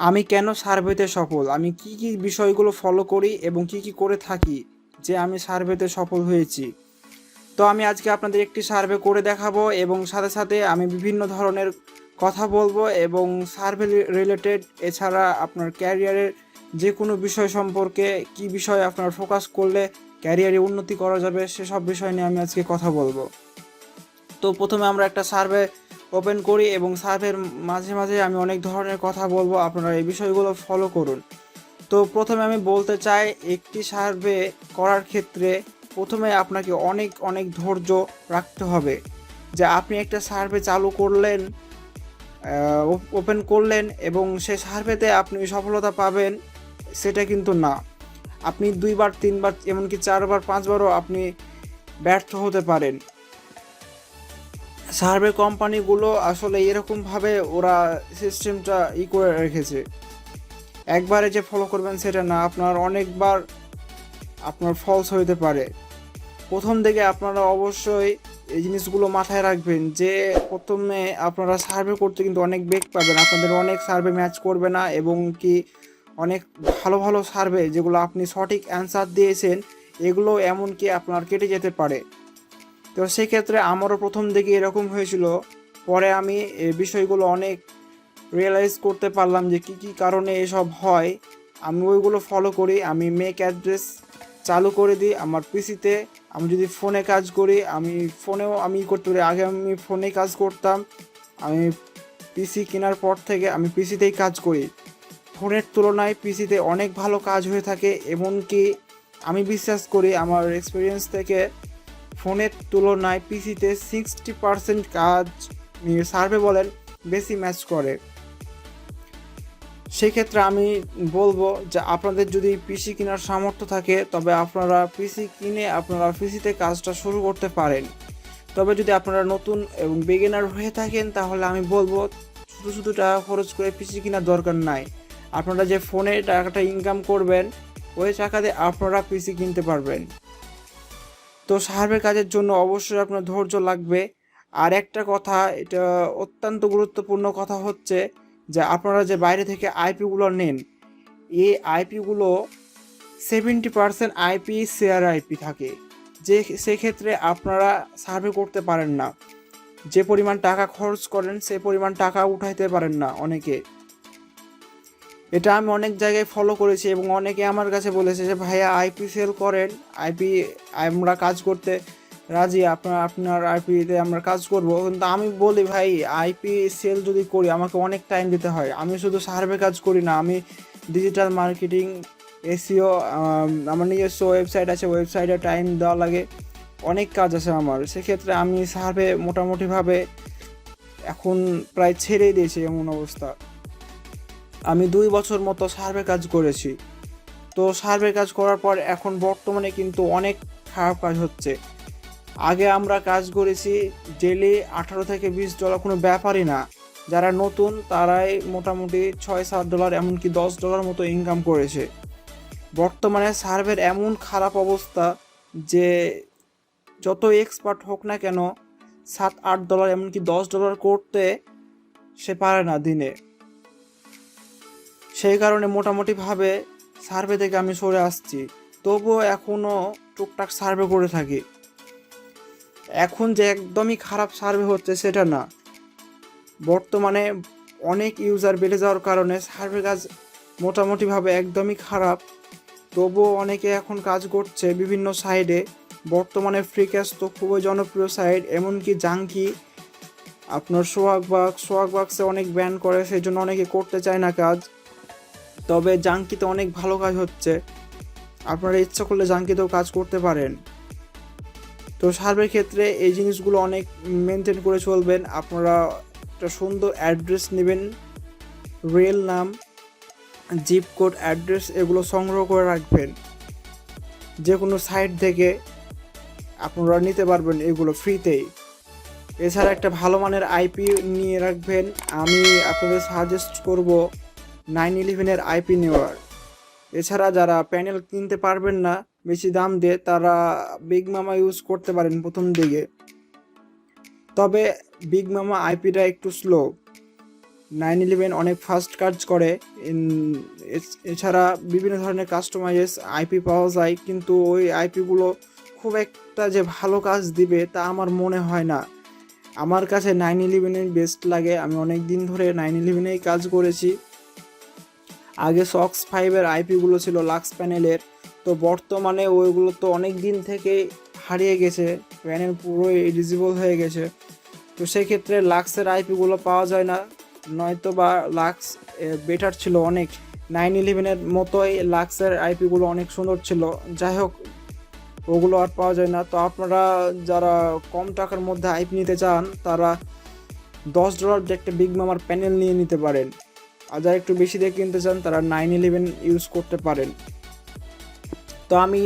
আমি কেন সার্ভেতে সফল, আমি কি কি বিষয়গুলো ফলো করি এবং কি কি করে থাকি যে আমি সার্ভেতে সফল হয়েছি। তো আমি আজকে আপনাদের একটি সার্ভে করে দেখাবো এবং সাথে সাথে আমি বিভিন্ন ধরনের কথা বলবো এবং সার্ভে রিলেটেড এছাড়া আপনার ক্যারিয়ারের যে কোনো বিষয় সম্পর্কে কি বিষয়ে আপনার ফোকাস করলে ক্যারিয়ারে উন্নতি করা যাবে সেসব বিষয় নিয়ে আমি আজকে কথা বলবো। তো প্রথমে আমরা একটা সার্ভে ওপেন করি এবং সার্ভের মাঝে মাঝে আমি অনেক ধরনের কথা বলবো, আপনারা এই বিষয়গুলো ফলো করুন। তো প্রথমে আমি বলতে চাই, একটি সার্ভে করার ক্ষেত্রে প্রথমে আপনাকে অনেক অনেক ধৈর্য রাখতে হবে। যে আপনি একটা সার্ভে চালু করলেন, ওপেন করলেন এবং সে সার্ভেতে আপনি সফলতা পাবেন সেটা কিন্তু না। আপনি 2বার 3বার এমনকি 4বার 5বারও আপনি ব্যর্থ হতে পারেন। সার্ভে কোম্পানিগুলো আসলে এরকমভাবে ওরা সিস্টেমটা করে রেখেছে, একবারে যে ফলো করবেন সেটা না, আপনার অনেকবার আপনার ফলস হইতে পারে। প্রথম দিকে আপনারা অবশ্যই এই জিনিসগুলো মাথায় রাখবেন যে প্রথমে আপনারা সার্ভে করতে কিন্তু অনেক বেগ পাবেন, আপনাদের অনেক সার্ভে ম্যাচ করবে না এবং কি অনেক ভালো ভালো সার্ভে যেগুলো আপনি সঠিক অ্যান্সার দিয়েছেন এগুলো এমনকি আপনার কেটে যেতে পারে। তো সেক্ষেত্রে আমারও প্রথম দিকে এরকম হয়েছিল, পরে আমি এই বিষয়গুলো অনেক রিয়েলাইজ করতে পারলাম যে কী কী কারণে এসব হয়। আমি ওইগুলো ফলো করি, আমি মেক অ্যাড্রেস চালু করে দিই আমার পিসিতে। আমি যদি ফোনে কাজ করি, আমি ফোনেও আমি করতে পারি, আগে আমি ফোনে কাজ করতাম, আমি পিসি কেনার পর থেকে আমি পিসিতেই কাজ করি। ফোনের তুলনায় পিসিতে অনেক ভালো কাজ হয়ে থাকে, এমনকি আমি বিশ্বাস করি আমার এক্সপিরিয়েন্স থেকে ফোনের তুলনায় পিসিতে 60% কাজ সার্ভে বলেন বেশি ম্যাচ করে। সেক্ষেত্রে আমি বলবো যে আপনাদের যদি পিসি কেনার সামর্থ্য থাকে তবে আপনারা পিসি কিনে আপনারা পিসিতে কাজটা শুরু করতে পারেন। তবে যদি আপনারা নতুন এবং বিগিনার হয়ে থাকেন তাহলে আমি বলবো শুধু শুধু টাকা খরচ করে পিসি কেনার দরকার নাই। আপনারা যে ফোনে টাকাটা ইনকাম করবেন ওই টাকা দিয়ে আপনারা পিসি কিনতে পারবেন। তো সার্ভে কাজের জন্য অবশ্যই আপনার ধৈর্য লাগবে। আর একটা কথা, এটা অত্যন্ত গুরুত্বপূর্ণ কথা হচ্ছে যে আপনারা যে বাইরে থেকে আইপিগুলো নেন, এই আইপিগুলো 70% আইপি শেয়ার আইপি থাকে, যে সেক্ষেত্রে আপনারা সার্ভে করতে পারেন না। যে পরিমাণ টাকা খরচ করেন সে পরিমাণ টাকা উঠাইতে পারেন না অনেকে। এটা আমি অনেক জায়গায় ফলো করেছি এবং অনেকে আমার কাছে বলেছে যে ভাইয়া আইপি সেল করেন, আইপি আমরা কাজ করতে রাজি, আপনার আইপিতে আমরা কাজ করব। কিন্তু আমি বলি ভাই আইপি সেল যদি করি আমাকে অনেক টাইম দিতে হয়, আমি শুধু সার্ভে কাজ করি না, আমি ডিজিটাল মার্কেটিং, এসইও, আমার নিজস্ব ওয়েবসাইট আছে, ওয়েবসাইটে টাইম দেওয়া লাগে, অনেক কাজ আছে আমার। সেক্ষেত্রে আমি সার্ভে মোটামুটিভাবে এখন প্রায় ছেড়েই দিয়েছি এমন অবস্থা। আমি 2 বছর মতো সার্ভে কাজ করেছি। তো সার্ভে কাজ করার পর এখন বর্তমানে কিন্তু অনেক খারাপ কাজ হচ্ছে। আগে আমরা কাজ করেছি ডেলি $18 থেকে $20 কোনো ব্যাপারই না, যারা নতুন তারাই মোটামুটি $6-7 এমনকি $10 মতো ইনকাম করেছে। বর্তমানে সার্ভের এমন খারাপ অবস্থা যে যত এক্সপার্ট হোক না কেন $7-8 এমনকি $10 করতে সে পারে না দিনে। সেই কারণে মোটামুটিভাবে সার্ভে থেকে আমি সরে আসছি, তবুও এখনও টুকটাক সার্ভে করে থাকি। এখন যে একদমই খারাপ সার্ভে হচ্ছে সেটা না, বর্তমানে অনেক ইউজার বেড়ে যাওয়ার কারণে সার্ভে কাজ মোটামুটিভাবে একদমই খারাপ। তবুও অনেকে এখন কাজ করছে বিভিন্ন সাইডে। বর্তমানে ফ্রিক্যাশ তো খুবই জনপ্রিয় সাইট, এমনকি জাঙ্কি আপনার সোয়াগবাক্সে অনেক ব্যান করে, সেই জন্য অনেকে করতে চায় না কাজ। তবে জাঙ্কিতে অনেক ভালো কাজ হচ্ছে, আপনারা ইচ্ছা করলে জাঙ্কিতেও কাজ করতে পারেন। তো সার্ভের ক্ষেত্রে এই জিনিসগুলো অনেক মেনটেন করে চলবেন। আপনারা একটা সুন্দর অ্যাড্রেস নেবেন, রিয়েল নাম, জিপ কোড, অ্যাড্রেস এগুলো সংগ্রহ করে রাখবেন। যে কোনো সাইট থেকে আপনারা নিতে পারবেন এগুলো ফ্রিতেই। এছাড়া একটা ভালো মানের আইপি নিয়ে রাখবেন। আমি আপনাদের সাজেস্ট করব 911-এর আইপি নেওয়ার। এছাড়া যারা প্যানেল কিনতে পারবেন না বেশি দাম দিয়ে, তারা বিগ মামা ইউজ করতে পারেন প্রথম দিকে। তবে বিগ মামা আইপিটা একটু স্লো, 911 অনেক ফাস্ট কাজ করে। এছাড়া বিভিন্ন ধরনের কাস্টমাইজ আইপি পাওয়া যায়, কিন্তু ওই আইপিগুলো খুব একটা যে ভালো কাজ দিবে তা আমার মনে হয় না। আমার কাছে 911 বেস্ট লাগে। আমি অনেক দিন ধরে 911 কাজ করেছি। আগে সক্স 5-এর আইপিগুলো ছিল লাক্স প্যানেলের, তো বর্তমানে ওইগুলো তো অনেক দিন থেকে হারিয়ে গেছে, প্যানেল পুরোই ডিজেবল হয়ে গেছে। তো সেক্ষেত্রে লাক্সের আইপিগুলো পাওয়া যায় না, নয়তো বা লাক্স বেটার ছিল অনেক। 911-এর মতোই লাক্সের আইপিগুলো অনেক সুন্দর ছিল। যাই হোক, ওগুলো আর পাওয়া যায় না। তো আপনারা যারা কম টাকার মধ্যে আইপি নিতে চান তারা $10 দিয়ে একটা বিগ মামার প্যানেল নিয়ে নিতে পারেন। আর যারা একটু বেশি দিয়ে কিনতে চান তারা 911 ইউজ করতে পারেন। তো আমি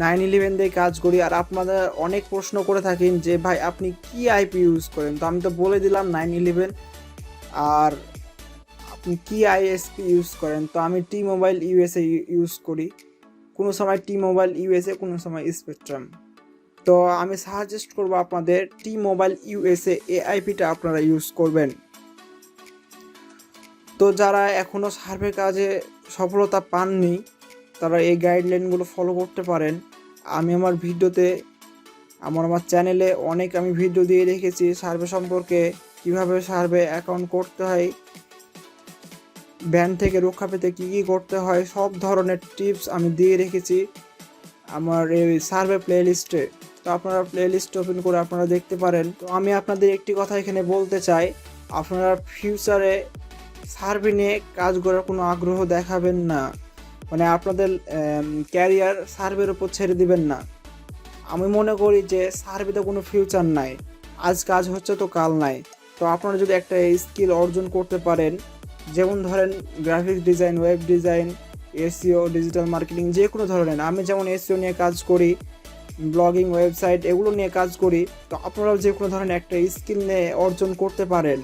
911 দিয়ে কাজ করি। আর আপনারা অনেক প্রশ্ন করে থাকেন যে ভাই আপনি কি আইপি ইউজ করেন, তো আমি তো বলে দিলাম 911। আর আপনি কি আইএসপি ইউজ করেন, তো আমি টি মোবাইল ইউএসএ ইউজ করি। কোনো সময় টি মোবাইল ইউএসএ, কোনো সময় স্পেকট্রাম। তো আমি সাজেস্ট করব আপনাদের টি মোবাইল ইউএসএ এ আইপিটা আপনারা ইউজ করবেন। তো যারা এখনও সার্ভে কাজে সফলতা পাননি তারা এই গাইডলাইনগুলো ফলো করতে পারেন। আমি আমার ভিডিওতে আমার চ্যানেলে অনেক আমি ভিডিও দিয়ে রেখেছি সার্ভে সম্পর্কে, কিভাবে সার্ভে অ্যাকাউন্ট করতে হয়, ব্যান থেকে রক্ষা পেতে কী কী করতে হয়, সব ধরনের টিপস আমি দিয়ে রেখেছি আমার এই সার্ভে প্লেলিস্টে। তো আপনারা প্লেলিস্ট ওপেন করে আপনারা দেখতে পারেন। তো আমি আপনাদের একটি কথা এখানে বলতে চাই, আপনারা ফিউচারে সার্ভে নিয়ে কাজ করার কোনো আগ্রহ দেখাবেন না, মানে আপনাদের ক্যারিয়ার সার্ভের উপর ছেড়ে দিবেন না। আমি মনে করি যে সার্ভেতে কোনো ফিউচার নাই, আজ কাজ হচ্ছে তো কাল নাই। তো আপনারা যদি একটা স্কিল অর্জন করতে পারেন, যেমন ধরেন graphics design, web design, SEO, digital marketing, যে কোনো ধরনের, আমি যেমন এসইও নিয়ে কাজ করি, ব্লগিং, ওয়েবসাইট এগুলো নিয়ে কাজ করি। তো আপনারাও যে কোনো ধরনের একটা স্কিল নিয়ে অর্জন করতে পারেন,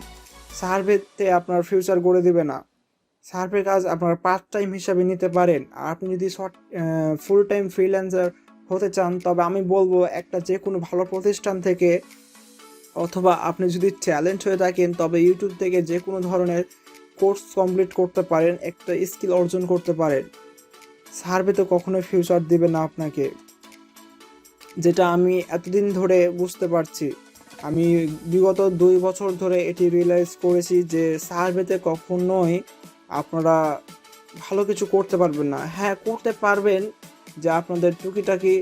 সার্ভেতে আপনার ফিউচার গড়ে দেবে না। সার্ভে কাজ আপনার পার্ট টাইম হিসাবে নিতে পারেন। আর আপনি যদি ফুল টাইম ফ্রিল্যান্সার হতে চান তবে আমি বলবো একটা যে কোনো ভালো প্রতিষ্ঠান থেকে, অথবা আপনি যদি ট্যালেন্ট হয়ে থাকেন তবে ইউটিউব থেকে যে কোনো ধরনের কোর্স কমপ্লিট করতে পারেন, একটা স্কিল অর্জন করতে পারেন। সার্ভে তো কখনোই ফিউচার দেবে না আপনাকে, যেটা আমি এতদিন ধরে বুঝতে পারছি। আমি বিগত 2 বছর ধরে এটি রিয়েলাইজ করেছি যে সার্ভেতে কখনোই আপনারা ভালো কিছু করতে পারবেন না। হ্যাঁ, করতে পারবেন, যে আপনাদের টুকিটাকি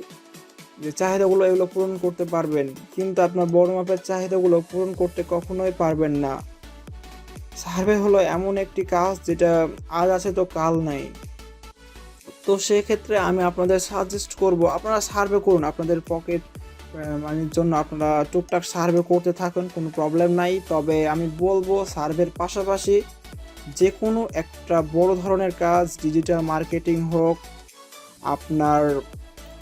যে চাহিদাগুলো এগুলো পূরণ করতে পারবেন, কিন্তু আপনার বড় মাপের চাহিদাগুলো পূরণ করতে কখনোই পারবেন না। সার্ভে হলো এমন একটি কাজ যেটা আজ আছে তো কাল নাই। তো সেক্ষেত্রে আমি আপনাদের সাজেস্ট করব আপনারা সার্ভে করুন, আপনাদের পকেট মানির জন্য আপনারা টুকটাক সার্ভে করতে থাকুন, কোনো প্রবলেম নাই। তবে আমি বলবো সার্ভের পাশাপাশি যে কোনো একটা বড় ধরনের কাজ, ডিজিটাল মার্কেটিং হোক, আপনার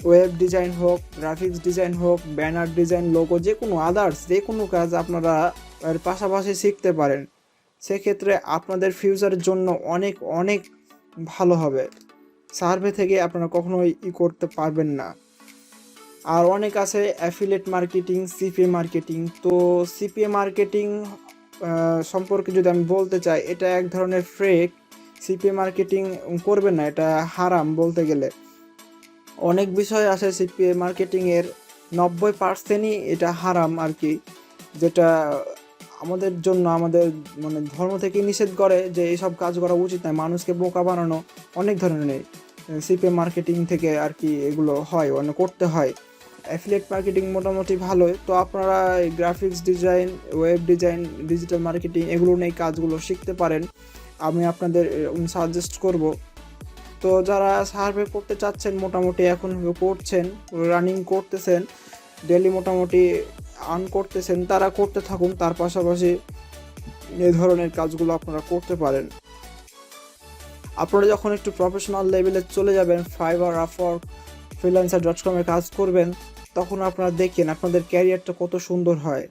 ওয়েব ডিজাইন হোক, গ্রাফিক্স ডিজাইন হোক, ব্যানার ডিজাইন, লোগো, যে কোনো আদার্স যে কোনো কাজ আপনারা এর পাশাপাশি শিখতে পারেন। সেক্ষেত্রে আপনাদের ফিউচারের জন্য অনেক অনেক ভালো হবে। সার্ভে থেকে আপনারা কখনোই করতে পারবেন না। আর অনেক আছে অ্যাফিলিয়েট মার্কেটিং, সিপিএ মার্কেটিং। তো সিপিএ মার্কেটিং সম্পর্কে যদি আমি বলতে চাই, এটা এক ধরনের ফেক। সিপিএ মার্কেটিং করবেন না, এটা হারাম বলতে গেলে। অনেক বিষয় আছে সিপিএ মার্কেটিংয়ের, 90%ই এটা হারাম আর কি, যেটা আমাদের জন্য আমাদের মানে ধর্ম থেকে নিষেধ করে যে এইসব কাজ করা উচিত নয়। মানুষকে বোকা বানানো অনেক ধরনের সিপিএ মার্কেটিং থেকে আর কি এগুলো হয়, মানে করতে হয়। অ্যাফিলিয়েট মার্কেটিং মোটামুটি ভালোই। তো আপনারা graphics design, web design, digital marketing এগুলো নিয়ে কাজগুলো শিখতে পারেন, আমি আপনাদের সাজেস্ট করব। তো যারা সার্ভে করতে চাচ্ছেন, মোটামুটি এখন করছেন, রানিং করতেছেন, ডেলি মোটামুটি আর্ন করতেছেন, তারা করতে থাকুন। তার পাশাপাশি এই ধরনের কাজগুলো আপনারা করতে পারেন। আপনারা যখন একটু প্রফেশনাল লেভেলে চলে যাবেন, ফাইবার, আপওয়ার্ক, freelancer.com-এ কাজ করবেন, তখন আপনারা দেখেন আপনাদের ক্যারিয়ারটা কত সুন্দর হয়।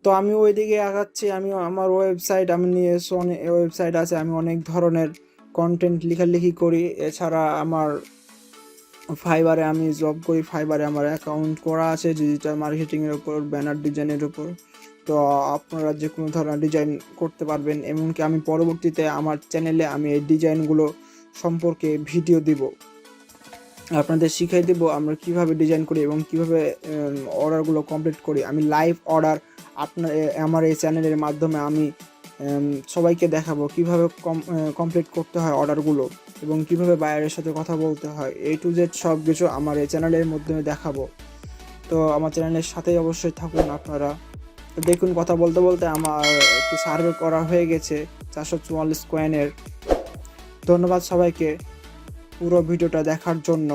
তো আমি ওই দিকে আগাচ্ছি। আমি আমার ওয়েবসাইট, আমি নিয়ে ওয়েবসাইট আছে, আমি অনেক ধরনের কন্টেন্ট লেখালেখি করি। এছাড়া আমার ফাইবারে আমি জব করি, ফাইবারে আমার অ্যাকাউন্ট করা আছে ডিজিটাল মার্কেটিংয়ের উপর, ব্যানার ডিজাইনের উপর। তো আপনারা যে কোনো ধরনের ডিজাইন করতে পারবেন। এমনকি আমি পরবর্তীতে আমার চ্যানেলে আমি এই ডিজাইনগুলো সম্পর্কে ভিডিও দিব, আপনাদের শিখিয়ে দেব আমরা কিভাবে ডিজাইন করি এবং কিভাবে অর্ডারগুলো কমপ্লিট করি। আমি লাইভ অর্ডার আমার এই চ্যানেলের মাধ্যমে আমি সবাইকে দেখাবো কিভাবে কমপ্লিট করতে হয় অর্ডারগুলো এবং কিভাবে বায়ারের সাথে কথা বলতে হয়। A to Z সব কিছু আমার এই চ্যানেলের মাধ্যমে দেখাবো। তো আমার চ্যানেলের সাথেই অবশ্যই থাকুন আপনারা। তো দেখুন, কথা বলতে বলতে আমার একটি সার্ভে করা হয়ে গেছে 444 কয়েনের। ধন্যবাদ সবাইকে পুরো ভিডিওটা দেখার জন্য।